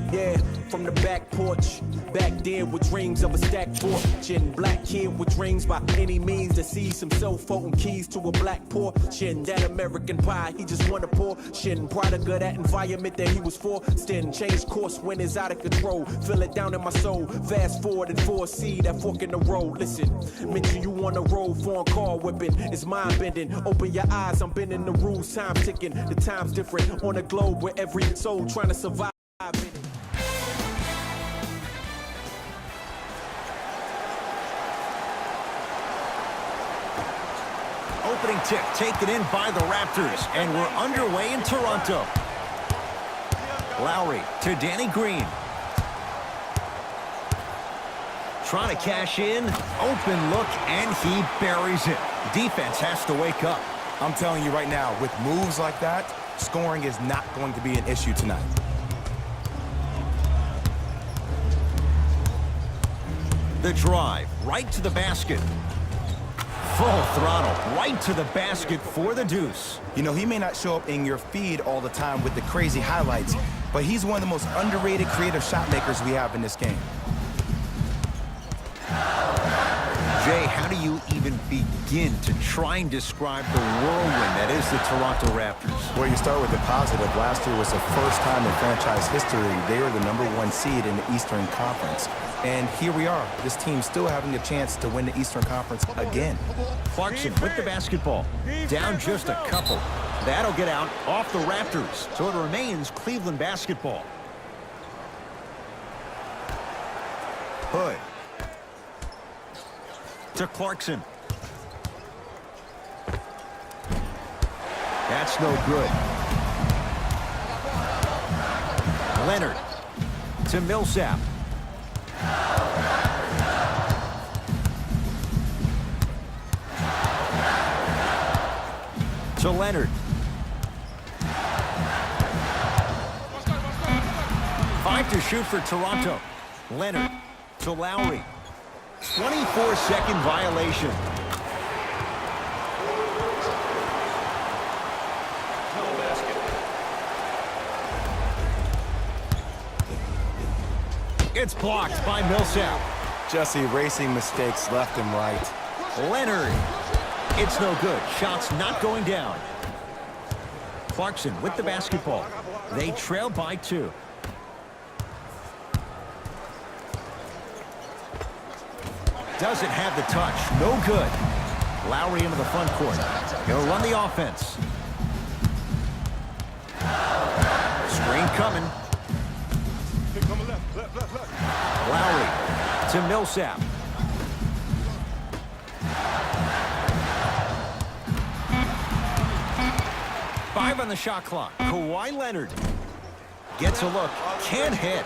Yeah, from the back porch. Back then with dreams of a stacked fortune. Black kid with dreams by any means to see some cell phone keys to a black portion. That American pie, he just wanna portion. Product of that environment that he was forced in. Changed course when it's out of control. Feel it down in my soul. Fast forward and foresee that fork in the road. Listen, mention you on the road, foreign car whipping. It's mind bending. Open your eyes, I'm bending the rules. Time ticking. The time's different on a globe where every soul trying to survive in it. Opening tip taken in by the Raptors, and we're underway in Toronto. Lowry to Danny Green. Trying to cash in, open look, and he buries it. Defense has to wake up. I'm telling you right now, with moves like that, scoring is not going to be an issue tonight. The drive, right to the basket. Full throttle, right to the basket for the deuce. You know, he may not show up in your feed all the time with the crazy highlights, but he's one of the most underrated creative shot makers we have in this game. Jay, how do you even begin to try and describe the whirlwind that is the Toronto Raptors? Well, you start with the positive. Last year was the first time in franchise history they were the #1 seed in the Eastern Conference. And here we are, this team still having a chance to win the Eastern Conference again. Clarkson with the basketball, down just a couple. That'll get out off the Raptors, so it remains Cleveland basketball. Hood to Clarkson. That's no good. Leonard to Millsap. To Leonard. 5 to shoot for Toronto. Leonard to Lowry. 24-second violation. It's blocked by Millsap. Just erasing mistakes left and right. Leonard. It's no good. Shots not going down. Clarkson with the basketball. They trail by 2. Doesn't have the touch. No good. Lowry into the front court. He'll run the offense. Screen coming. Lowry to Millsap. Five on the shot clock. Kawhi Leonard gets a look. Can't hit.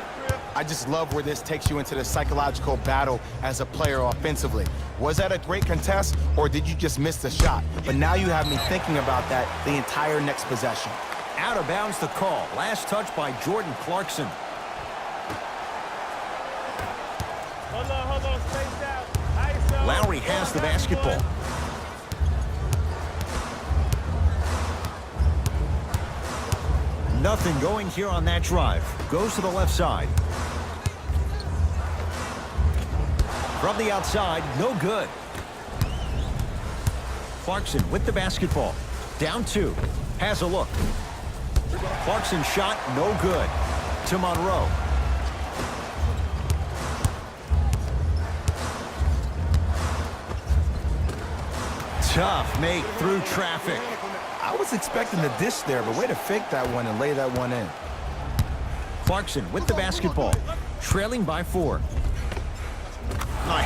I just love where this takes you into the psychological battle as a player offensively. Was that a great contest, or did you just miss the shot? But now you have me thinking about that the entire next possession. Out of bounds the call. Last touch by Jordan Clarkson. Hold on, space out. Lowry has the basketball. Nothing going here on that drive. Goes to the left side. From the outside, no good. Clarkson with the basketball. Down 2. Has a look. Clarkson shot, no good. To Monroe. Tough make through traffic. I was expecting the dish there, but way to fake that one and lay that one in. Clarkson with the basketball, trailing by 4.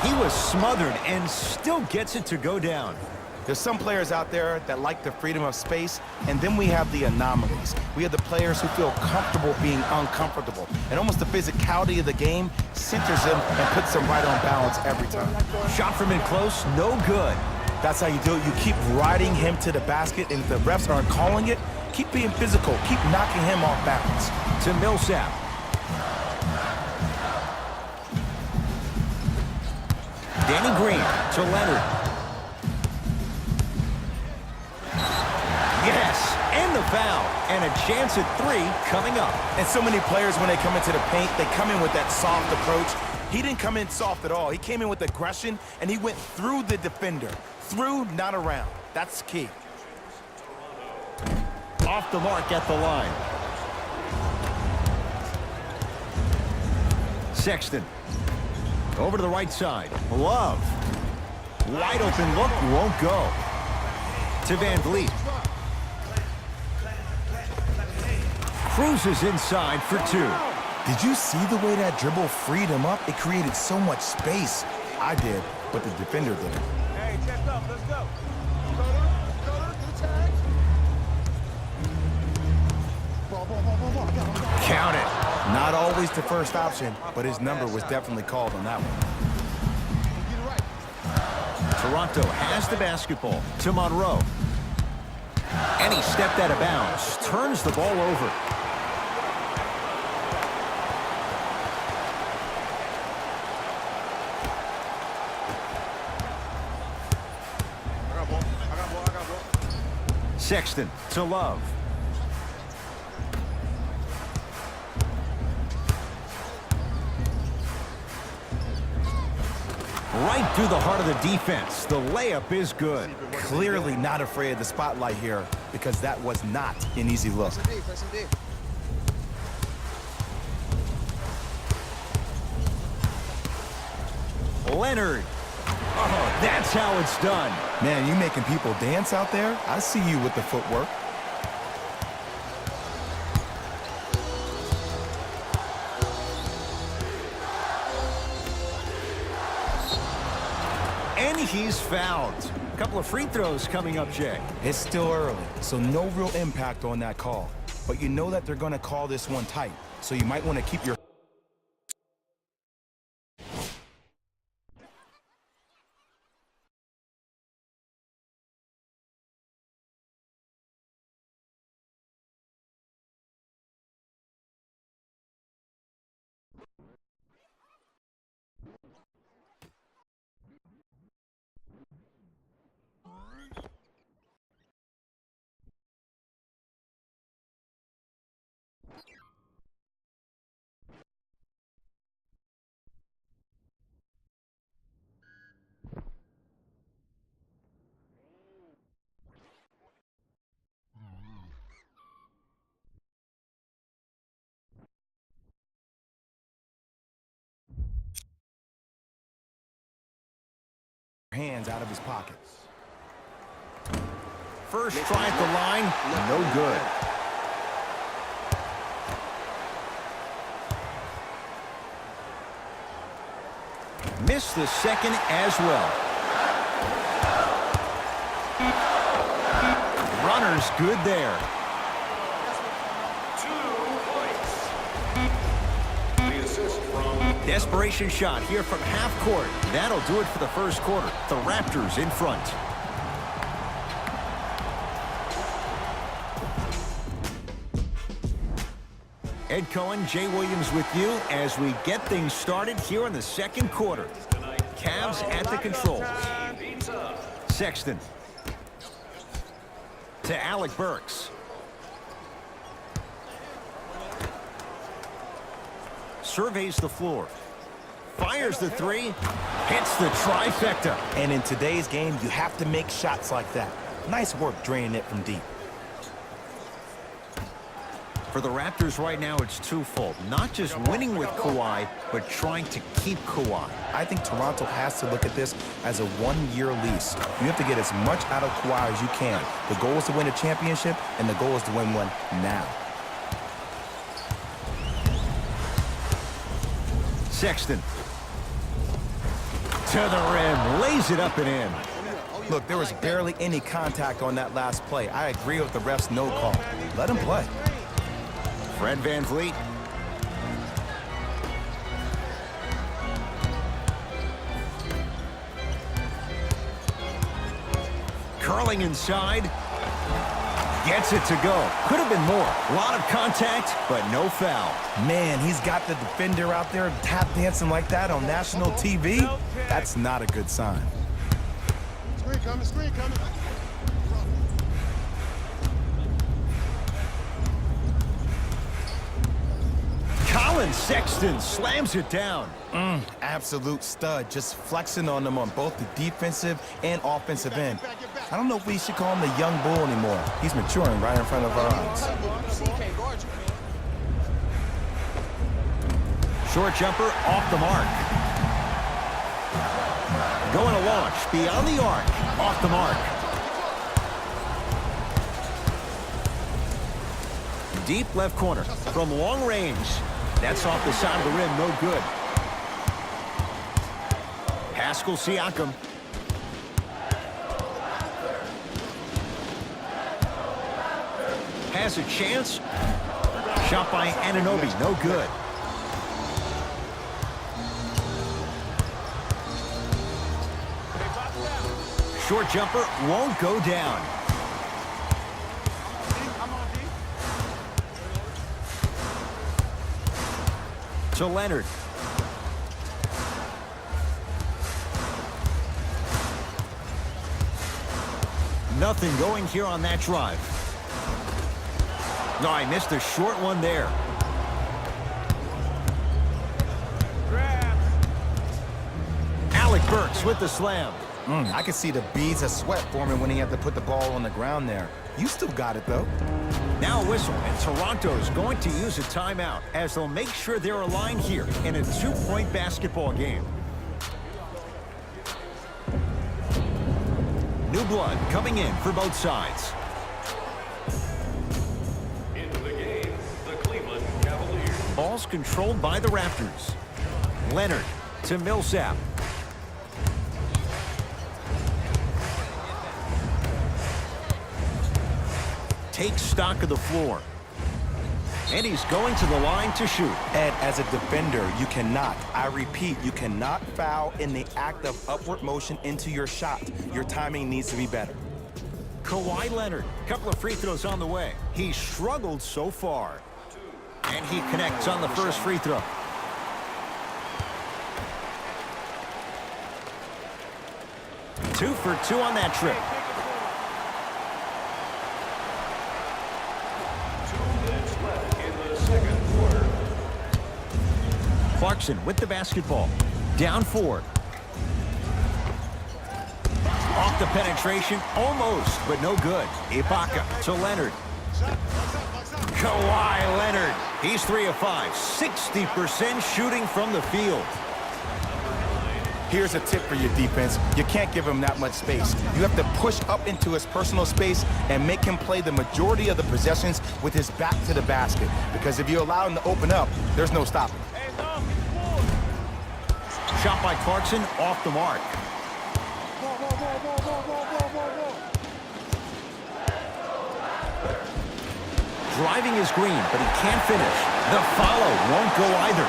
He was smothered and still gets it to go down. There's some players out there that like the freedom of space, and then we have the anomalies. We have the players who feel comfortable being uncomfortable, and almost the physicality of the game centers them and puts them right on balance every time. Shot from in close, no good. That's how you do it. You keep riding him to the basket, and if the refs aren't calling it, keep being physical. Keep knocking him off balance. To Millsap. Danny Green to Leonard. Yes, and the foul. And a chance at 3 coming up. And so many players, when they come into the paint, they come in with that soft approach. He didn't come in soft at all. He came in with aggression, and he went through the defender. Through, not around. That's key. Off the mark at the line. Sexton. Over to the right side. Love. Wide open look, won't go. To Van Vliet. Cruises inside for 2. Did you see the way that dribble freed him up? It created so much space. I did, but the defender didn't. Hey, check up. Let's go. Count it. Not always the first option, but his number was definitely called on that one. Toronto has the basketball to Monroe. And he stepped out of bounds. Turns the ball over. Sexton to Love. Right through the heart of the defense. The layup is good. Clearly not afraid of the spotlight here because that was not an easy look. Leonard. Oh, that's how it's done. Man, you making people dance out there? I see you with the footwork. And he's fouled. A couple of free throws coming up, Jay. It's still early, so no real impact on that call. But you know that they're going to call this one tight, so you might want to keep your hands out of his pockets. First try at the line, no good. Missed the second as well. Runner's good there. 2 points. The assist from Desperation shot here from half court. That'll do it for the first quarter. The Raptors in front. Ed Cohen, Jay Williams with you as we get things started here in the second quarter. Cavs at the controls. Sexton. To Alec Burks. Surveys the floor. Fires the 3. Hits the trifecta. And in today's game, you have to make shots like that. Nice work draining it from deep. For the Raptors right now, it's twofold. Not just winning with Kawhi, but trying to keep Kawhi. I think Toronto has to look at this as a one-year lease. You have to get as much out of Kawhi as you can. The goal is to win a championship, and the goal is to win one now. Sexton. To the rim. Lays it up and in. Look, there was barely any contact on that last play. I agree with the ref's no call. Let him play. Fred VanVleet. Curling inside. Gets it to go. Could have been more. A lot of contact, but no foul. Man, he's got the defender out there tap dancing like that on national TV. That's not a good sign. Screen coming, screen coming. Colin Sexton slams it down. Absolute stud, just flexing on them on both the defensive and offensive end. I don't know if we should call him the young bull anymore. He's maturing right in front of our eyes. Short jumper off the mark. Going to launch beyond the arc. Off the mark. Deep left corner from long range. That's off the side of the rim, no good. Pascal Siakam. Has a chance. Shot by Anunoby, no good. Short jumper won't go down. To Leonard. Nothing going here on that drive. No, I missed a short one there. Alec Burks with the slam. I could see the beads of sweat forming when he had to put the ball on the ground there. You still got it, though. Now a whistle, and Toronto's going to use a timeout as they'll make sure they're aligned here in a two-point basketball game. New blood coming in for both sides. Into the game, the Cleveland Cavaliers. Ball's controlled by the Raptors. Leonard to Millsap. Takes stock of the floor. And he's going to the line to shoot. Ed, as a defender, you cannot, I repeat, you cannot foul in the act of upward motion into your shot. Your timing needs to be better. Kawhi Leonard, couple of free throws on the way. He struggled so far. And he connects on the first free throw. Two for two on that trip. 2 minutes left in the second quarter. Clarkson with the basketball. Down 4. Off the penetration, almost, but no good. Ibaka to Leonard. Kawhi Leonard. He's 3 of 5. 60% shooting from the field. Here's a tip for your defense. You can't give him that much space. You have to push up into his personal space and make him play the majority of the possessions with his back to the basket. Because if you allow him to open up, there's no stopping. Shot by Clarkson off the mark. Driving is green, but he can't finish. The follow won't go either.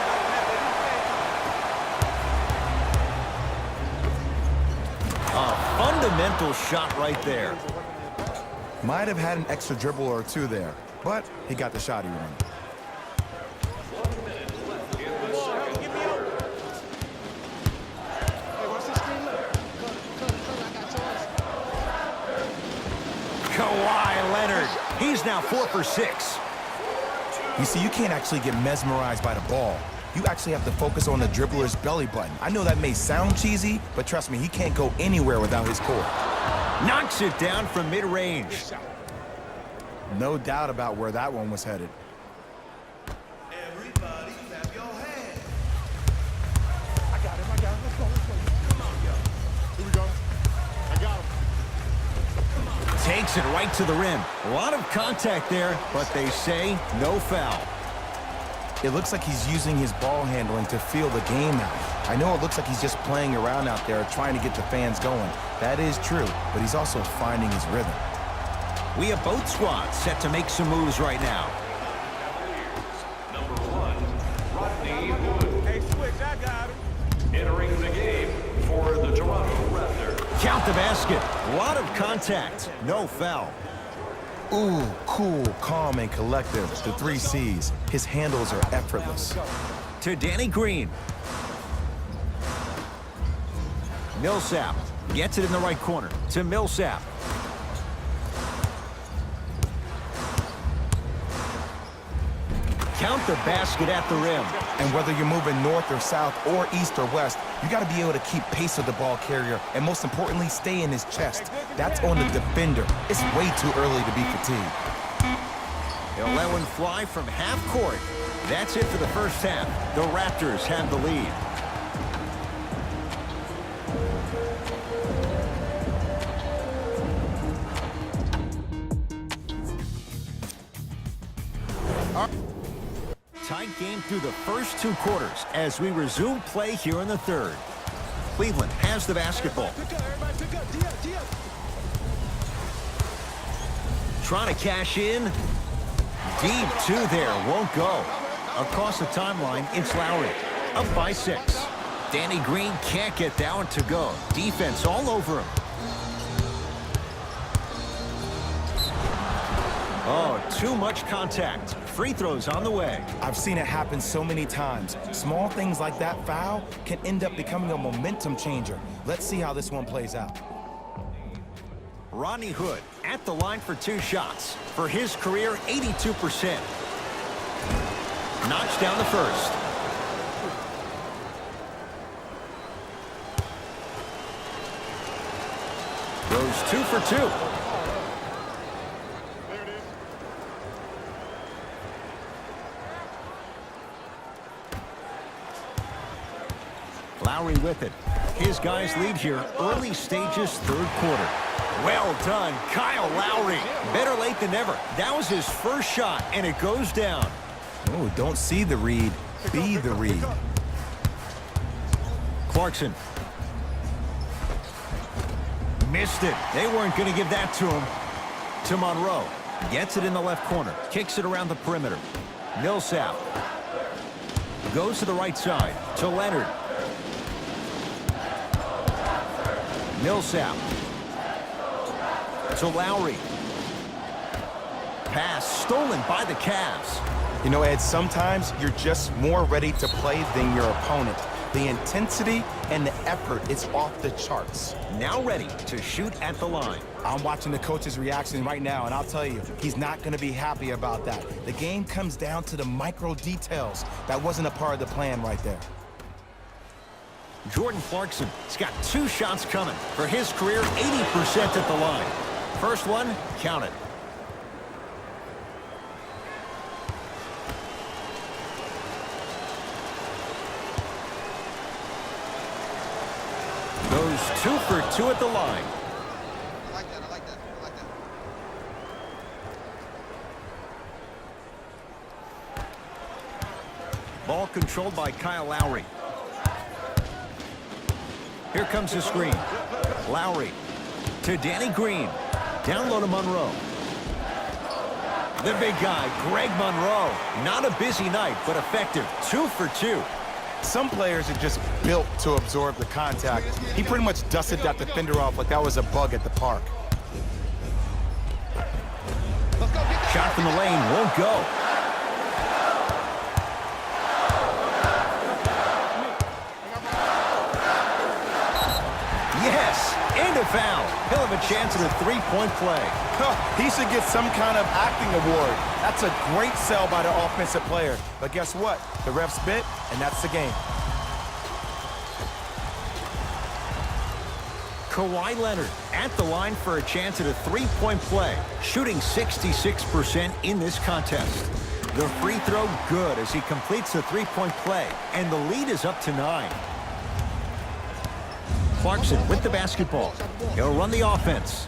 A fundamental shot right there. Might have had an extra dribble or two there, but he got the shot he wanted. 1 minute left in the second quarter. Kawhi Leonard. He's now 4 for 6. You see, you can't actually get mesmerized by the ball. You actually have to focus on the dribbler's belly button. I know that may sound cheesy, but trust me, he can't go anywhere without his core. Knocks it down from mid-range. No doubt about where that one was headed. Everybody clap your hands. I got him. Let's go. Come on, yo. Here we go. I got him. Takes it right to the rim. A lot of contact there, but they say no foul. It looks like he's using his ball handling to feel the game out. I know it looks like he's just playing around out there trying to get the fans going. That is true, but he's also finding his rhythm. We have both squads set to make some moves right now. Number 1, Rodney Hood. Hey, switch, I got him. Entering the game for the Toronto Raptors. Count the basket. A lot of contact. No foul. Ooh, cool, calm, and collective. The 3 C's. His handles are effortless. To Danny Green. Millsap gets it in the right corner to Millsap. Count the basket at the rim. And whether you're moving north or south or east or west, you got to be able to keep pace with the ball carrier and most importantly, stay in his chest. That's on the defender. It's way too early to be fatigued. He'll let one fly from half court. That's it for the first half. The Raptors have the lead. Tight game through the first 2 quarters as we resume play here in the third. Cleveland has the basketball. Trying to cash in. Deep 2 there, won't go. Across the timeline, it's Lowry. Up by 6. Danny Green can't get that one to go. Defense all over him. Oh, too much contact. Free throws on the way. I've seen it happen so many times. Small things like that foul can end up becoming a momentum changer. Let's see how this one plays out. Rodney Hood at the line for 2 shots. For his career, 82%. Knocks down the first. Goes 2 for 2. Lowry with it. His guys lead here early stages, third quarter. Well done, Kyle Lowry. Better late than never. That was his first shot, and it goes down. Oh, don't see the read, be the read. Clarkson. Missed it. They weren't going to give that to him. To Monroe. Gets it in the left corner. Kicks it around the perimeter. Millsap. Goes to the right side. To Leonard. Millsap. To Lowry. Pass stolen by the Cavs. You know, Ed, sometimes you're just more ready to play than your opponent. The intensity and the effort is off the charts. Now ready to shoot at the line. I'm watching the coach's reaction right now, and I'll tell you, he's not going to be happy about that. The game comes down to the micro details. That wasn't a part of the plan right there. Jordan Clarkson has got 2 shots coming. For his career, 80% at the line. First one, count it. Goes 2 for 2 at the line. I like that. Ball controlled by Kyle Lowry. Here comes the screen. Lowry to Danny Green. Down low to Monroe. The big guy, Greg Monroe. Not a busy night, but effective. 2 for 2. Some players are just built to absorb the contact. He pretty much dusted that defender off like that was a bug at the park. Shot from the lane won't go. Yes, and a foul. He'll have a chance at a 3-point play. He should get some kind of acting award. That's a great sell by the offensive player. But guess what? The refs bit, and that's the game. Kawhi Leonard at the line for a chance at a 3-point play, shooting 66% in this contest. The free throw good as he completes the 3-point play, and the lead is up to 9. Clarkson with the basketball. He'll run the offense.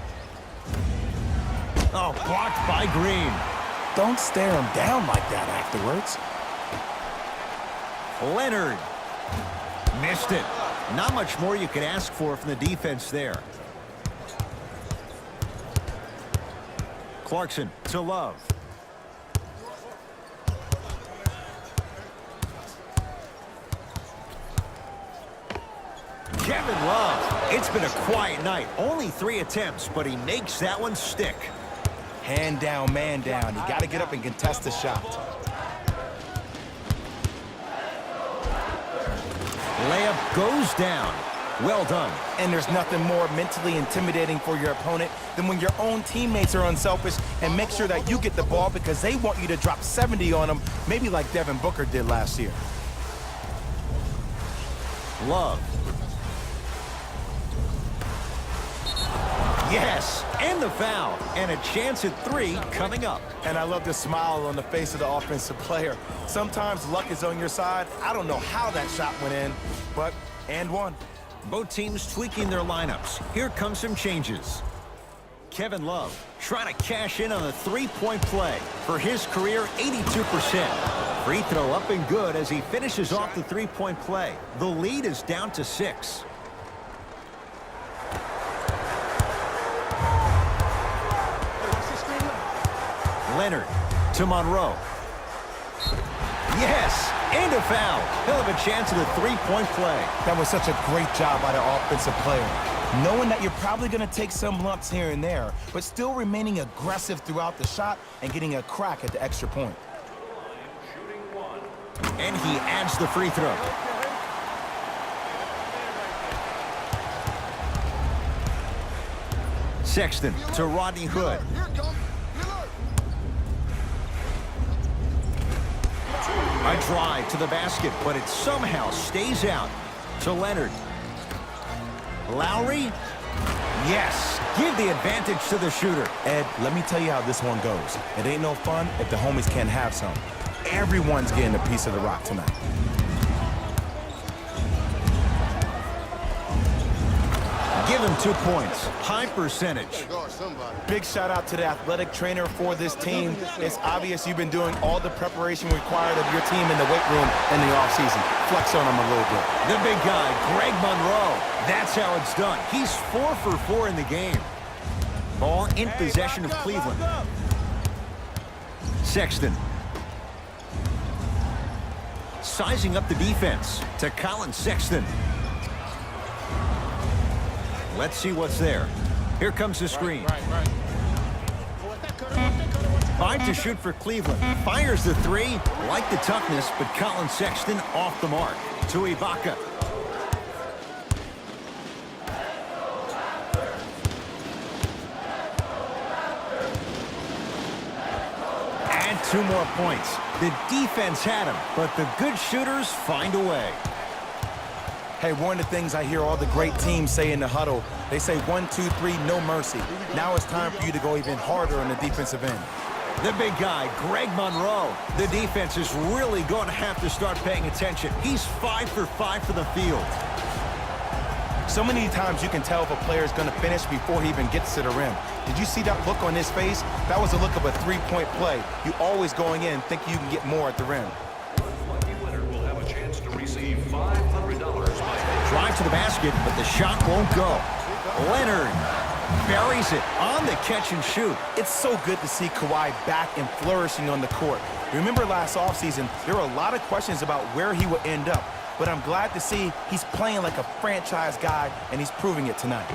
Oh, blocked by Green. Don't stare him down like that afterwards. Leonard. Missed it. Not much more you could ask for from the defense there. Clarkson to Love. Kevin Love. It's been a quiet night. Only 3 attempts, but he makes that one stick. Hand down, man down. You got to get up and contest the shot. Layup goes down. Well done. And there's nothing more mentally intimidating for your opponent than when your own teammates are unselfish and make sure that you get the ball because they want you to drop 70 on them, maybe like Devin Booker did last year. Love. Yes, and the foul. And a chance at 3 coming up. And I love the smile on the face of the offensive player. Sometimes luck is on your side. I don't know how that shot went in, but and one. Both teams tweaking their lineups. Here come some changes. Kevin Love trying to cash in on a three-point play. For his career, 82%. Free throw up and good as he finishes off the three-point play. The lead is down to 6. Leonard to Monroe. Yes, and a foul. He'll have a chance at a three-point play. That was such a great job by the offensive player. Knowing that you're probably going to take some lumps here and there, but still remaining aggressive throughout the shot and getting a crack at the extra point. And he adds the free throw. Sexton to Rodney Hood. A drive to the basket, but it somehow stays out to Leonard. Lowry. Yes, give the advantage to the shooter. Ed, let me tell you how this one goes. It ain't no fun if the homies can't have some. Everyone's getting a piece of the rock tonight. Give him 2 points. High percentage. Big shout out to the athletic trainer for this team. It's obvious you've been doing all the preparation required of your team in the weight room in the offseason. Flex on them a little bit. The big guy, Greg Monroe. That's how it's done. He's 4 for 4 in the game. Ball in possession of Cleveland. Sexton. Sizing up the defense to Colin Sexton. Let's see what's there. Here comes the screen. 5 to shoot for Cleveland. Fires the 3. Like the toughness, but Colin Sexton off the mark. To Ibaka. And 2 more points. The defense had him, but the good shooters find a way. Hey, one of the things I hear all the great teams say in the huddle, they say 1, 2, 3, no mercy. Now it's time for you to go even harder on the defensive end. The big guy, Greg Monroe. The defense is really going to have to start paying attention. He's 5 for 5 for the field. So many times you can tell if a player is going to finish before he even gets to the rim. Did you see that look on his face? That was a look of a three-point play. You always going in thinking you can get more at the rim. Lucky winner will have a chance to receive $500 by Drive to the basket, but the shot won't go. Leonard buries it on the catch and shoot. It's so good to see Kawhi back and flourishing on the court. Remember last offseason, there were a lot of questions about where he would end up. But I'm glad to see he's playing like a franchise guy, and he's proving it tonight.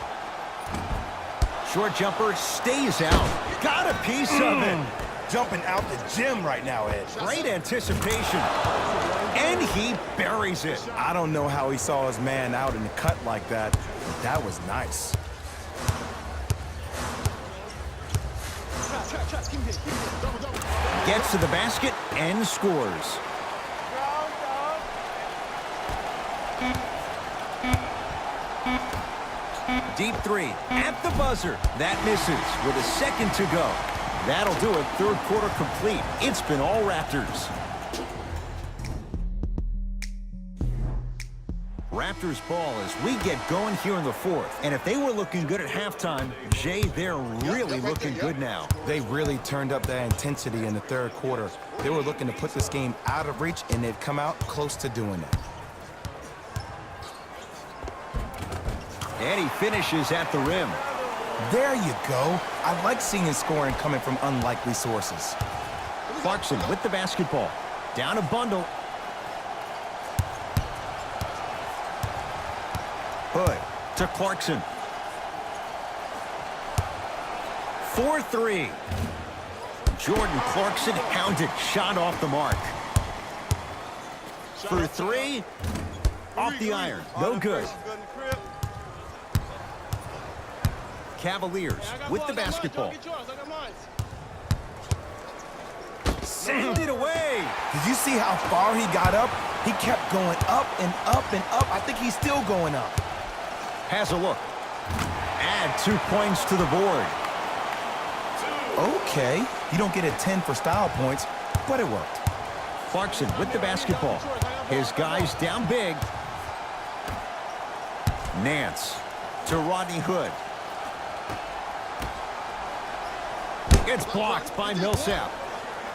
Short jumper stays out. Got a piece of it. Jumping out the gym right now, Ed. Great anticipation. And he buries it. I don't know how he saw his man out in the cut like that, but that was nice. Gets to the basket and scores. Deep 3 at the buzzer. That misses with a second to go. That'll do it. Third quarter complete. It's been all Raptors. Raptors ball as we get going here in the fourth. And if they were looking good at halftime, Jay, they're really looking good now. They really turned up that intensity in the third quarter. They were looking to put this game out of reach, and they've come out close to doing that. And he finishes at the rim. There you go. I like seeing scoring coming from unlikely sources. Clarkson with the basketball. Down a bundle. Hood to Clarkson. 4-3. Jordan Clarkson hounded, shot off the mark. For three, off the iron, no good. Cavaliers with the basketball. Send it away. Did you see how far he got up? He kept going up and up and up. I think he's still going up. Has a look. Add 2 points to the board. Okay, you don't get a 10 for style points, but it worked. Clarkson with the basketball. His guys down big. Nance to Rodney Hood. It's blocked by Millsap.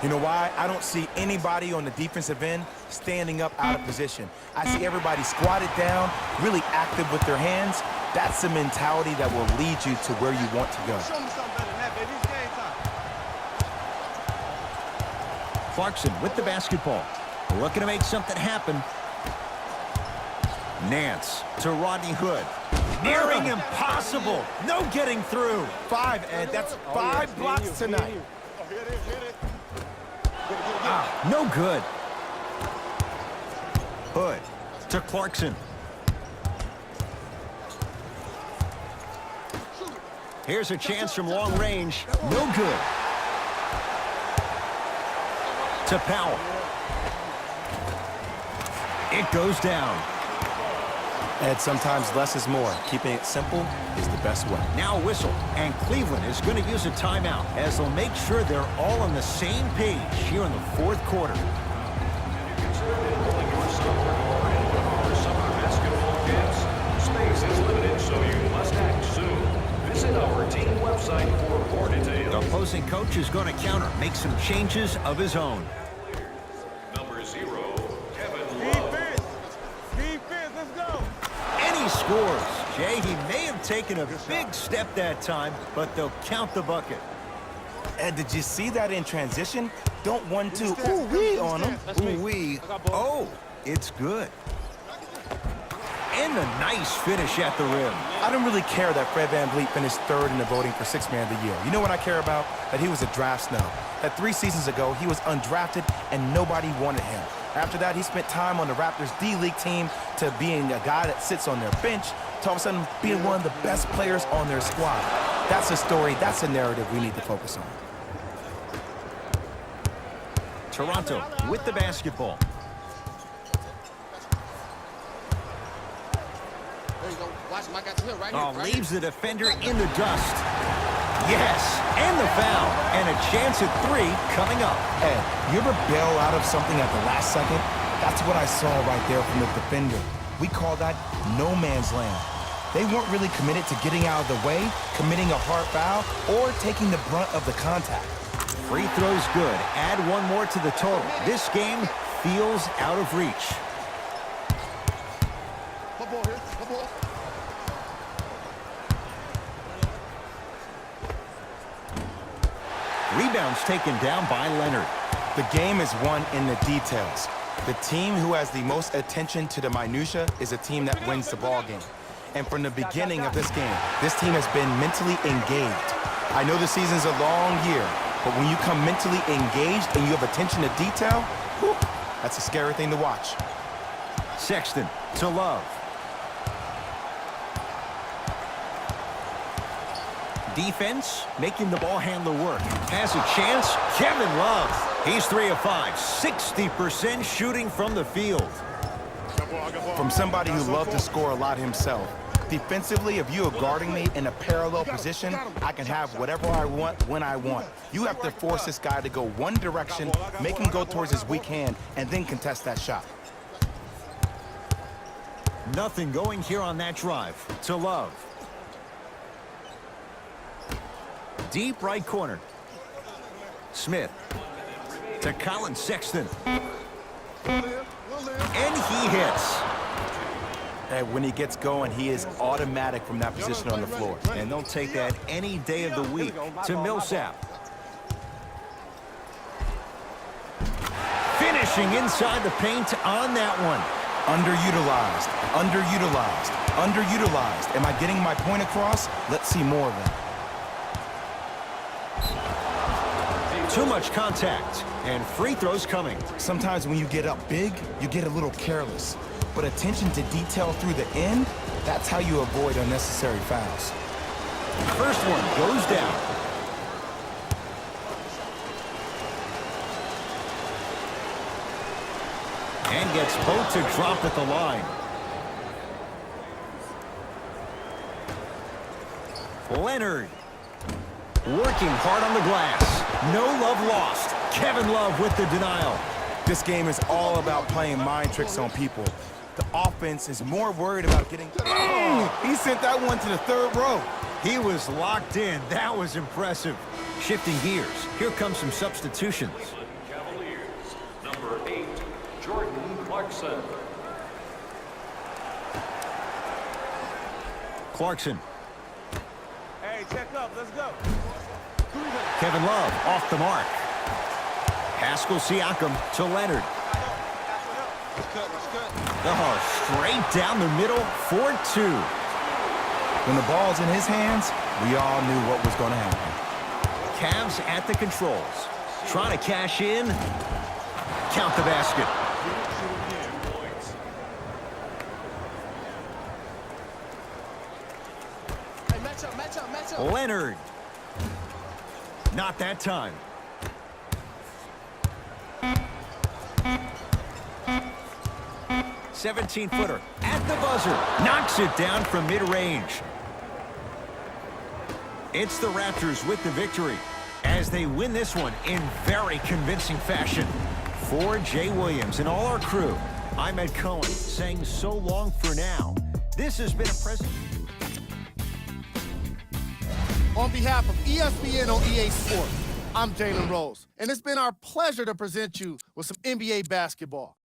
You know why? I don't see anybody on the defensive end standing up out of position. I see everybody squatted down, really active with their hands. That's the mentality that will lead you to where you want to go. Show me something better than that, baby. It's game time. Clarkson with the basketball. Looking to make something happen. Nance to Rodney Hood. Nearing impossible. No getting through. 5, Ed. That's 5 blocks tonight. No good. Hood to Clarkson. Here's a chance from long range. No good. To Powell. It goes down. Ed, sometimes less is more. Keeping it simple is the best way. Now a whistle, and Cleveland is going to use a timeout as they'll make sure they're all on the same page here in the fourth quarter. Consider enrolling your son or daughter in one of our summer basketball camps. Space is limited, so you must act soon. Visit our team website for more details. The opposing coach is going to counter, make some changes of his own. Number 0, Kevin Love. Defense, let's go. And he scores. Jay, he may have taken a big step that time, but they'll count the bucket. Ed, did you see that in transition? Don't 1-2 ooh-wee on him. Ooh-wee. Oh, it's good. And a nice finish at the rim. I don't really care that Fred VanVleet finished 3rd in the voting for 6th man of the year. You know what I care about? That he was a draft snub. That 3 seasons ago, he was undrafted and nobody wanted him. After that, he spent time on the Raptors D-League team to being a guy that sits on their bench to all of a sudden being one of the best players on their squad. That's a story, that's a narrative we need to focus on. Toronto with the basketball. There you go. Watch him. I got you right here. Oh, right leaves the defender in the dust. Yes, and the foul. And a chance at 3 coming up. Ed, you ever bail out of something at the last second? That's what I saw right there from the defender. We call that no man's land. They weren't really committed to getting out of the way, committing a hard foul, or taking the brunt of the contact. Free throw's good. Add 1 more to the total. This game feels out of reach. Football here. Football. Rebounds taken down by Leonard. The game is won in the details. The team who has the most attention to the minutia is a team that wins the ball game. And from the beginning of this game, this team has been mentally engaged. I know the season's a long year, but when you come mentally engaged and you have attention to detail, whew, that's a scary thing to watch. Sexton to Love. Defense making the ball handler work. Has a chance. Kevin Love. He's 3 of 5. 60% shooting from the field. From somebody who loved to score a lot himself. Defensively, if you are guarding me in a parallel position, I can have whatever I want when I want. You have to force this guy to go one direction, make him go towards his weak hand, and then contest that shot. Nothing going here on that drive. To Love. Deep right corner. Smith to Colin Sexton. And he hits. And when he gets going, he is automatic from that position on the floor. And they'll take that any day of the week. To Millsap. Finishing inside the paint on that one. Underutilized, underutilized, underutilized. Am I getting my point across? Let's see more of it. To Too much contact, and free throws coming. Sometimes when you get up big, you get a little careless. But attention to detail through the end, that's how you avoid unnecessary fouls. First one goes down. And gets both to drop at the line. Leonard. Working hard on the glass. No love lost. Kevin Love with the denial. This game is all about playing mind tricks on people. The offense is more worried about getting... He sent that one to the third row. He was locked in. That was impressive. Shifting gears. Here comes some substitutions. Cavaliers, number 8, Jordan Clarkson. Clarkson. Hey, check up. Let's go. Kevin Love off the mark. Pascal Siakam to Leonard. Let's cut. Straight down the middle, 4-2. When the ball's in his hands, we all knew what was going to happen. Cavs at the controls. Trying to cash in. Count the basket. Hey, match up. Leonard. Not that time. "17-footer at the buzzer. Knocks it down from mid-range. It's the Raptors with the victory as they win this one in very convincing fashion. For Jay Williams and all our crew, I'm Ed Cohen saying so long for now. This has been a present. On behalf of ESPN on EA Sports, I'm Jalen Rose, and it's been our pleasure to present you with some NBA basketball.